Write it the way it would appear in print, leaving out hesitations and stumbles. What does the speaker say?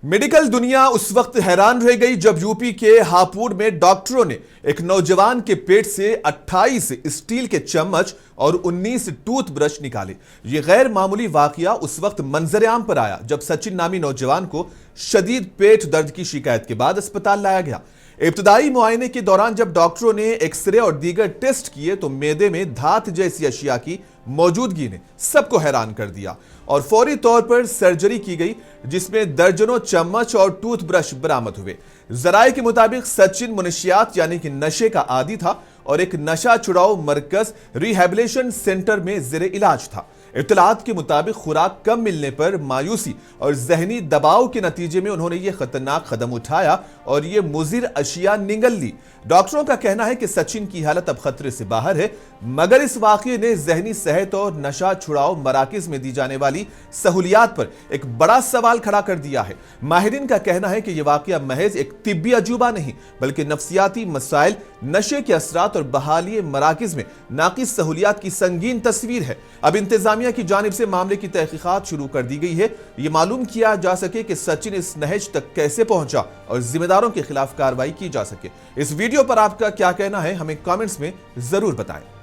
Medical दुनिया उस वक्त हैरान रह गई जब यूपी के हापुड़ में डॉक्टरों ने एक नौजवान के पेट से 28 स्टील के चम्मच और 19 टूथब्रश निकाले। यह गैर मामूली वाकया उस वक्त मंजरेआम पर आया जब सचिन नामी नौजवान को शदीद पेट दर्द की शिकायत के बाद अस्पताल लाया गया। इब्तदाई मुआयने के दौरान जब डॉक्टरों ने एक्सरे और दीगर टेस्ट किए तो मैदे में धात जैसी अशिया की मौजूदगी ने सबको हैरान कर दिया और फौरी तौर पर सर्जरी की गई, जिसमें दर्जनों चम्मच और टूथब्रश बरामद हुए। जराये के मुताबिक सचिन मुनशियात यानी कि नशे का आदी था और एक नशा छुड़ाओ मरकज रिहैबिलिटेशन सेंटर में जेर इलाज था। इत्तलात के मुताबिक खुराक कम मिलने पर मायूसी और जहनी दबाव के नतीजे में उन्होंने ये खतरनाक कदम उठाया और ये मुजिर अशिया निगल ली। डॉक्टरों का कहना है कि सचिन की हालत अब खतरे से बाहर है, मगर इस वाकये ने जहनी सेहत और नशा छुड़ाओ मराकज में दी जाने वाली सहूलियात पर एक बड़ा सवाल खड़ा कर दिया है। माहिरीन का कहना है कि यह वाकया महज एक तिब्बी अजूबा नहीं बल्कि नफ्सियाती मसाइल, नशे के असरात और बहाली मराकज में नाकिस सहूलियात की संगीन तस्वीर है। अब इंतजामिया की जानिब से मामले की तहकीकात शुरू कर दी गई है, ये मालूम किया जा सके कि सचिन इस नहज तक कैसे पहुंचा और जिम्मेदारों के खिलाफ कार्रवाई की जा सके। इस वीडियो पर आपका क्या कहना है, हमें कमेंट्स में जरूर बताएं।